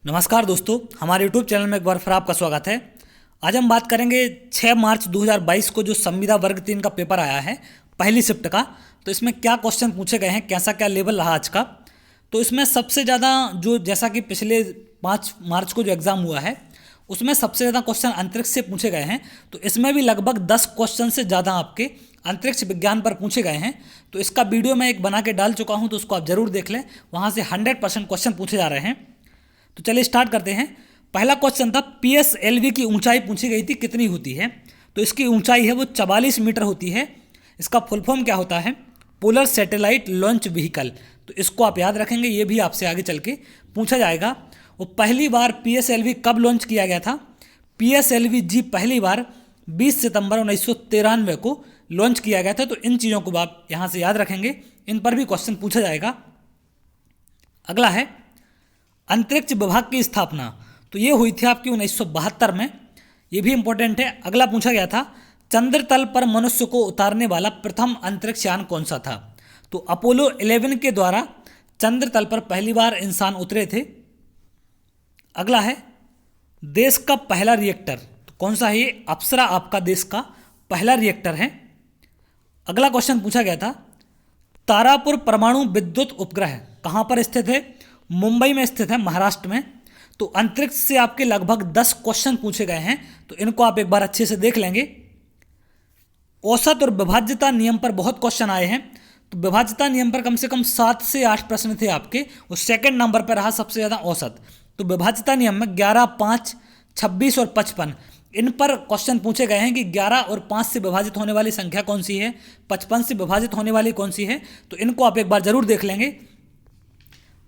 नमस्कार दोस्तों, हमारे YouTube चैनल में एक बार फिर आपका स्वागत है। आज हम बात करेंगे 6 मार्च 2022 को जो संविदा वर्ग 3 का पेपर आया है पहली शिफ्ट का। तो इसमें क्या क्वेश्चन पूछे गए हैं, कैसा क्या लेवल रहा आज का। तो इसमें सबसे ज़्यादा जो जैसा कि पिछले 5 मार्च को जो एग्ज़ाम हुआ है उसमें सबसे ज़्यादा क्वेश्चन अंतरिक्ष से पूछे गए हैं। तो इसमें भी लगभग 10 क्वेश्चन से ज़्यादा आपके अंतरिक्ष विज्ञान पर पूछे गए हैं। तो इसका वीडियो मैं एक बना के डाल चुका हूँ, तो उसको आप ज़रूर देख लें। वहाँ से 100% क्वेश्चन पूछे जा रहे हैं। तो चलिए स्टार्ट करते हैं। पहला क्वेश्चन था PSLV की ऊंचाई पूछी गई थी, कितनी होती है। तो इसकी ऊंचाई है वो 44 मीटर होती है। इसका फुल फॉर्म क्या होता है? Polar satellite launch vehicle. तो इसको आप याद रखेंगे, ये भी आपसे आगे चल के पूछा जाएगा। वो पहली बार PSLV कब लॉन्च किया गया था? PSLV-G पहली बार 20 सितंबर 1993 को लॉन्च किया गया था। तो इन चीज़ों को आप यहाँ से याद रखेंगे, इन पर भी क्वेश्चन पूछा जाएगा। अगला है अंतरिक्ष विभाग की स्थापना। तो ये हुई थी आपकी 1972 में, ये भी इंपॉर्टेंट है। अगला पूछा गया था चंद्र तल पर मनुष्य को उतारने वाला प्रथम अंतरिक्ष यान कौन सा था? तो अपोलो 11 के द्वारा चंद्र तल पर पहली बार इंसान उतरे थे। अगला है देश का पहला रिएक्टर। तो कौन सा है ये? अप्सरा आपका देश का पहला रिएक्टर है। अगला क्वेश्चन पूछा गया था तारापुर परमाणु विद्युत उपग्रह कहाँ पर स्थित है? मुंबई में स्थित है, महाराष्ट्र में। तो अंतरिक्ष से आपके लगभग 10 क्वेश्चन पूछे गए हैं, तो इनको आप एक बार अच्छे से देख लेंगे। औसत और विभाज्यता नियम पर बहुत क्वेश्चन आए हैं। तो विभाज्यता नियम पर कम से कम 7 से 8 प्रश्न थे आपके, और सेकंड नंबर पर रहा सबसे ज़्यादा औसत। तो विभाज्यता नियम में 11, 5, 26 और 55 इन पर क्वेश्चन पूछे गए हैं कि 11 और 5 से विभाजित होने वाली संख्या कौन सी है, 55 से विभाजित होने वाली कौन सी है। तो इनको आप एक बार जरूर देख लेंगे।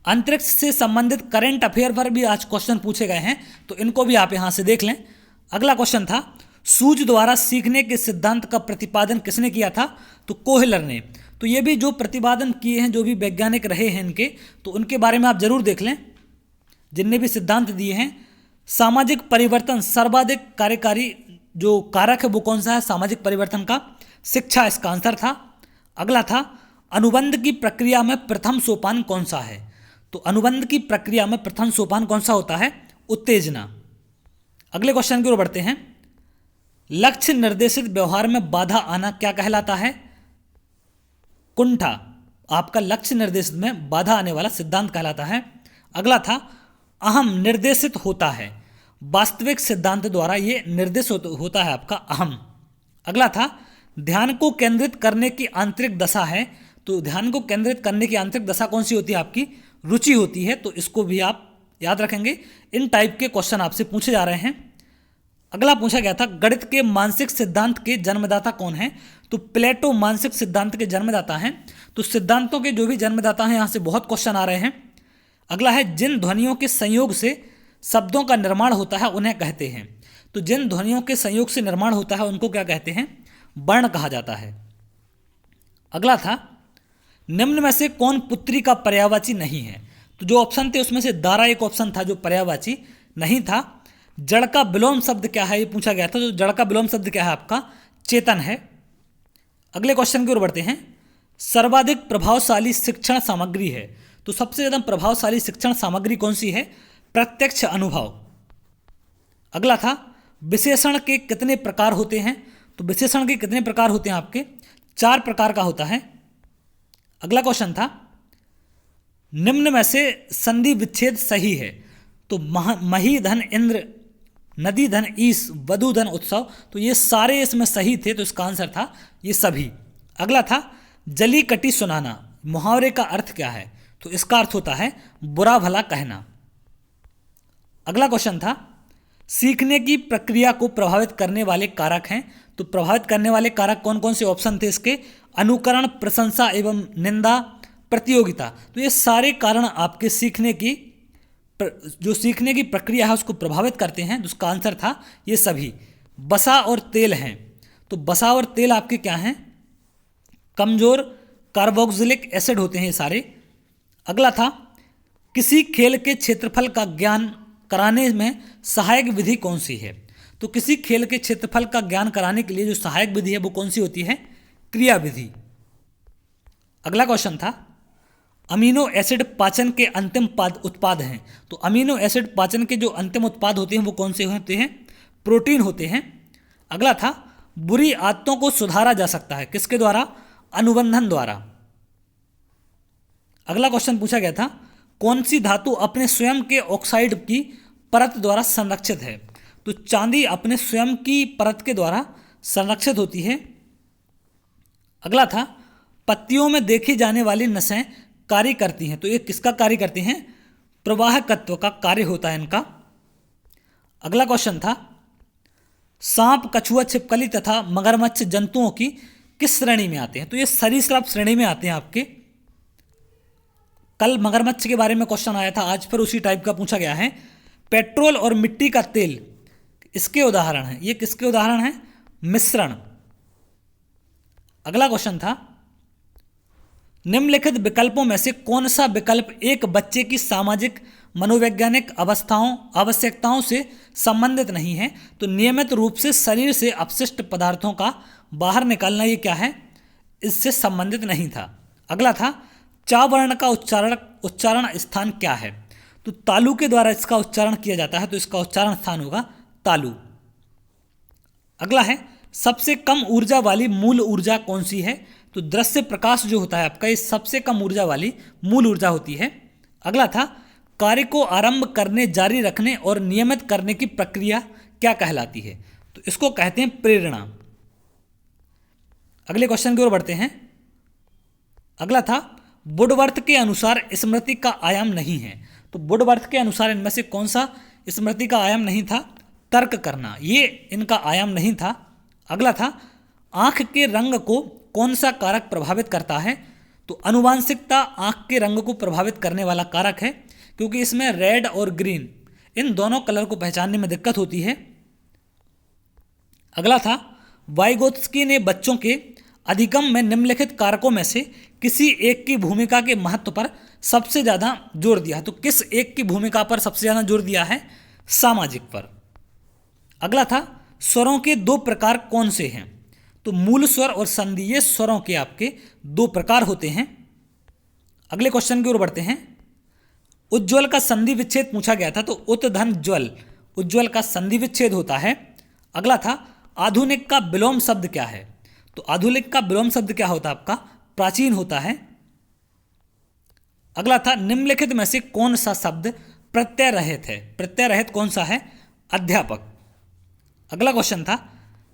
अंतरिक्ष से संबंधित करंट अफेयर पर भी आज क्वेश्चन पूछे गए हैं, तो इनको भी आप यहाँ से देख लें। अगला क्वेश्चन था सूझ द्वारा सीखने के सिद्धांत का प्रतिपादन किसने किया था? तो कोहलर ने। तो ये भी जो प्रतिपादन किए हैं, जो भी वैज्ञानिक रहे हैं इनके, तो उनके बारे में आप जरूर देख लें, जिनने भी सिद्धांत दिए हैं। सामाजिक परिवर्तन सर्वाधिक कार्यकारी जो कारक है वो कौन सा है सामाजिक परिवर्तन का? शिक्षा इसका आंसर था। अगला था अनुबंध की प्रक्रिया में प्रथम सोपान कौन सा है? तो अनुबंध की प्रक्रिया में प्रथम सोपान कौन सा होता है? उत्तेजना। अगले क्वेश्चन की ओर बढ़ते हैं। लक्ष्य निर्देशित व्यवहार में बाधा आना क्या कहलाता है? कुंठा आपका लक्ष्य निर्देशित में बाधा आने वाला सिद्धांत कहलाता है। अगला था अहम निर्देशित होता है, वास्तविक सिद्धांत द्वारा ये निर्देश होता है आपका अहम। अगला था ध्यान को केंद्रित करने की आंतरिक दशा है। तो ध्यान को केंद्रित करने की आंतरिक दशा कौन सी होती है? आपकी रुचि होती है। तो इसको भी आप याद रखेंगे। इन टाइप के क्वेश्चन आपसे पूछे जा रहे हैं। अगला पूछा गया था गणित के मानसिक सिद्धांत के जन्मदाता कौन है? तो प्लेटो मानसिक सिद्धांत के जन्मदाता हैं। तो सिद्धांतों के जो भी जन्मदाता हैं यहाँ से बहुत क्वेश्चन आ रहे हैं। अगला है जिन ध्वनियों के संयोग से शब्दों का निर्माण होता है उन्हें कहते हैं। तो जिन ध्वनियों के संयोग से निर्माण होता है उनको क्या कहते हैं? वर्ण कहा जाता है। अगला था निम्न में से कौन पुत्री का पर्यायवाची नहीं है? तो जो ऑप्शन थे उसमें से दारा एक ऑप्शन था जो पर्यायवाची नहीं था। जड़ का विलोम शब्द क्या है ये पूछा गया था। तो जड़ का विलोम शब्द क्या है आपका? चेतन है। अगले क्वेश्चन की ओर बढ़ते हैं। सर्वाधिक प्रभावशाली शिक्षण सामग्री है। तो सबसे ज्यादा प्रभावशाली शिक्षण सामग्री कौन सी है? प्रत्यक्ष अनुभव। अगला था विशेषण के कितने प्रकार होते हैं? तो विशेषण के कितने प्रकार होते हैं आपके? 4 प्रकार का होता है। अगला क्वेश्चन था निम्न में से संधि विच्छेद सही है। तो मही धन इंद्र, नदी धन ईश, वधु धन उत्सव। तो ये सारे इसमें सही थे, तो इसका आंसर था ये सभी। अगला था जली कटी सुनाना, मुहावरे का अर्थ क्या है? तो इसका अर्थ होता है बुरा भला कहना। अगला क्वेश्चन था सीखने की प्रक्रिया को प्रभावित करने वाले कारक हैं। तो प्रभावित करने वाले कारक कौन कौन से ऑप्शन थे इसके? अनुकरण, प्रशंसा एवं निंदा, प्रतियोगिता। तो ये सारे कारण आपके सीखने की प्रक्रिया है उसको प्रभावित करते हैं। तो उसका आंसर था ये सभी। बसा और तेल हैं। तो बसा और तेल आपके क्या हैं? कमजोर कार्बोक्सिलिक एसिड होते हैं ये सारे। अगला था किसी खेल के क्षेत्रफल का ज्ञान कराने में सहायक विधि कौन सी है? तो किसी खेल के क्षेत्रफल का ज्ञान कराने के लिए जो सहायक विधि है वो कौन सी होती है? क्रिया विधि। अगला क्वेश्चन था अमीनो एसिड पाचन के अंतिम उत्पाद हैं। तो अमीनो एसिड पाचन के जो अंतिम उत्पाद होते हैं वो कौन से होते हैं? प्रोटीन होते हैं। अगला था बुरी आदतों को सुधारा जा सकता है, किसके द्वारा? अनुबंधन द्वारा। अगला क्वेश्चन पूछा गया था कौन सी धातु अपने स्वयं के ऑक्साइड की परत द्वारा संरक्षित है? तो चांदी अपने स्वयं की परत के द्वारा संरक्षित होती है। अगला था पत्तियों में देखी जाने वाली नसें कार्य करती हैं। तो ये किसका कार्य करती हैं? प्रवाहकत्व का कार्य होता है इनका। अगला क्वेश्चन था सांप, कछुआ, छिपकली तथा मगरमच्छ जंतुओं की किस श्रेणी में आते हैं? तो ये सरीसृप श्रेणी में आते हैं आपके। कल मगरमच्छ के बारे में क्वेश्चन आया था, आज फिर उसी टाइप का पूछा गया है। पेट्रोल और मिट्टी का तेल इसके उदाहरण हैं। ये किसके उदाहरण हैं? मिश्रण। अगला क्वेश्चन था निम्नलिखित विकल्पों में से कौन सा विकल्प एक बच्चे की सामाजिक मनोवैज्ञानिक आवश्यकताओं से संबंधित नहीं है? तो नियमित रूप से शरीर से अपशिष्ट पदार्थों का बाहर निकालना, ये क्या है? इससे संबंधित नहीं था। अगला था चा वर्ण का उच्चारण स्थान क्या है? तो तालु के द्वारा इसका उच्चारण किया जाता है, तो इसका उच्चारण स्थान होगा तालु। अगला है सबसे कम ऊर्जा वाली मूल ऊर्जा कौन सी है? तो दृश्य प्रकाश जो होता है आपका, ये सबसे कम ऊर्जा वाली मूल ऊर्जा होती है। अगला था कार्य को आरंभ करने, जारी रखने और नियमित करने की प्रक्रिया क्या कहलाती है? तो इसको कहते हैं प्रेरणा। अगले क्वेश्चन की ओर बढ़ते हैं। अगला था वुडवर्थ के अनुसार स्मृति का आयाम नहीं है। तो वुडवर्थ के अनुसार इनमें से कौन सा स्मृति का आयाम नहीं था? तर्क करना, ये इनका आयाम नहीं था। अगला था आंख के रंग को कौन सा कारक प्रभावित करता है? तो अनुवांशिकता आंख के रंग को प्रभावित करने वाला कारक है, क्योंकि इसमें रेड और ग्रीन इन दोनों कलर को पहचानने में दिक्कत होती है। अगला था वाइगोत्स्की ने बच्चों के अधिगम में निम्नलिखित कारकों में से किसी एक की भूमिका के महत्व पर सबसे ज़्यादा जोर दिया। तो किस एक की भूमिका पर सबसे ज़्यादा जोर दिया है? सामाजिक पर। अगला था स्वरों के दो प्रकार कौन से हैं? तो मूल स्वर और संधि, ये स्वरों के आपके दो प्रकार होते हैं। अगले क्वेश्चन की ओर बढ़ते हैं। उज्ज्वल का संधि विच्छेद पूछा गया था, तो उत धन ज्वल, उज्ज्वल का संधि विच्छेद होता है। अगला था आधुनिक का विलोम शब्द क्या है? तो आधुनिक का विलोम शब्द क्या होता है आपका? प्राचीन होता है। अगला था निम्नलिखित में से कौन सा शब्द प्रत्यय रहित है? प्रत्यय रहित कौन सा है? अध्यापक। अगला क्वेश्चन था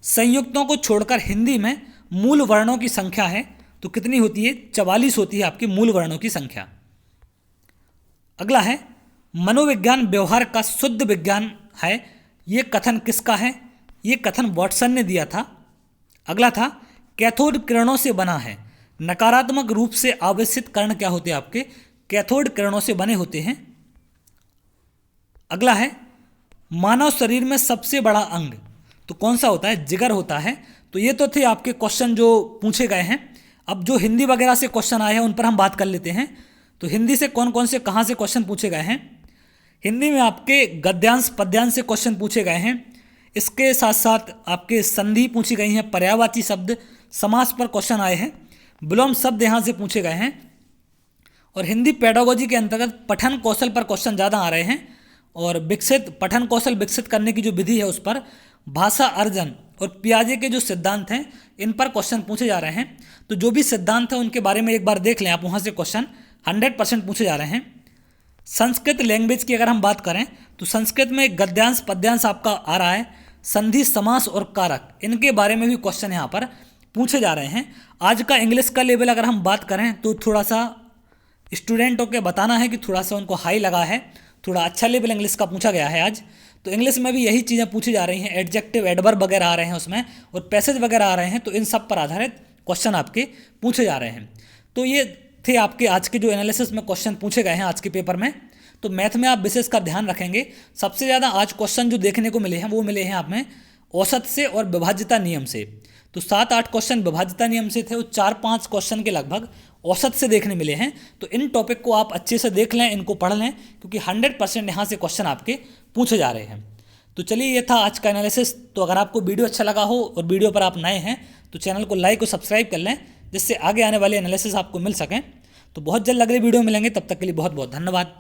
संयुक्तों को छोड़कर हिंदी में मूल वर्णों की संख्या है, तो कितनी होती है? 44 होती है आपकी मूल वर्णों की संख्या। अगला है मनोविज्ञान व्यवहार का शुद्ध विज्ञान है, ये कथन किसका है? ये कथन वॉटसन ने दिया था। अगला था कैथोड किरणों से बना है, नकारात्मक रूप से आवेशित कण क्या होते हैं आपके? कैथोड किरणों से बने होते हैं। अगला है मानव शरीर में सबसे बड़ा अंग तो कौन सा होता है? जिगर होता है। तो ये तो थे आपके क्वेश्चन जो पूछे गए हैं। अब जो हिंदी वगैरह से क्वेश्चन आए हैं उन पर हम बात कर लेते हैं। तो हिंदी से कौन कौन से कहाँ से क्वेश्चन पूछे गए हैं? हिंदी में आपके गद्यांश पद्यांश से क्वेश्चन पूछे गए हैं। इसके साथ साथ आपके संधि पूछी गई हैं, पर्यायवाची शब्द, समास पर क्वेश्चन आए हैं, विलोम शब्द यहाँ से पूछे गए हैं। और हिंदी पेडागोजी के अंतर्गत पठन कौशल पर क्वेश्चन ज़्यादा आ रहे हैं। और विकसित पठन कौशल विकसित करने की जो विधि है उस पर, भाषा अर्जन और पियाजे के जो सिद्धांत हैं इन पर क्वेश्चन पूछे जा रहे हैं। तो जो भी सिद्धांत हैं उनके बारे में एक बार देख लें आप, वहाँ से क्वेश्चन 100% पूछे जा रहे हैं। संस्कृत लैंग्वेज की अगर हम बात करें तो संस्कृत में गद्यांश पद्यांश आपका आ रहा है, संधि समास और कारक, इनके बारे में भी क्वेश्चन यहाँ पर पूछे जा रहे हैं। आज का इंग्लिश का लेवल अगर हम बात करें तो थोड़ा सा स्टूडेंटों के बताना है कि थोड़ा सा उनको हाई लगा है, थोड़ा अच्छा लेवल इंग्लिश का पूछा गया है आज। तो इंग्लिश में भी यही चीज़ें पूछी जा रही हैं, एडजेक्टिव एडवर्ब वगैरह आ रहे हैं उसमें, और पैसेज वगैरह आ रहे हैं। तो इन सब पर आधारित क्वेश्चन आपके पूछे जा रहे हैं। तो ये थे आपके आज के जो एनालिसिस में क्वेश्चन पूछे गए हैं आज के पेपर में। तो मैथ में आप विशेष का ध्यान रखेंगे। सबसे ज़्यादा आज क्वेश्चन जो देखने को मिले हैं वो मिले हैं आप में औसत से और विभाज्यता नियम से। तो 7-8 क्वेश्चन विभाज्यता नियम से थे और 4-5 क्वेश्चन के लगभग औसत से देखने मिले हैं। तो इन टॉपिक को आप अच्छे से देख लें, इनको पढ़ लें, क्योंकि 100% यहाँ से क्वेश्चन आपके पूछे जा रहे हैं। तो चलिए ये था आज का एनालिसिस। तो अगर आपको वीडियो अच्छा लगा हो और वीडियो पर आप नए हैं तो चैनल को लाइक और सब्सक्राइब कर लें, जिससे आगे आने वाले एनालिसिस आपको मिल सकें। तो बहुत जल्द अगले वीडियो में मिलेंगे, तब तक के लिए बहुत बहुत धन्यवाद।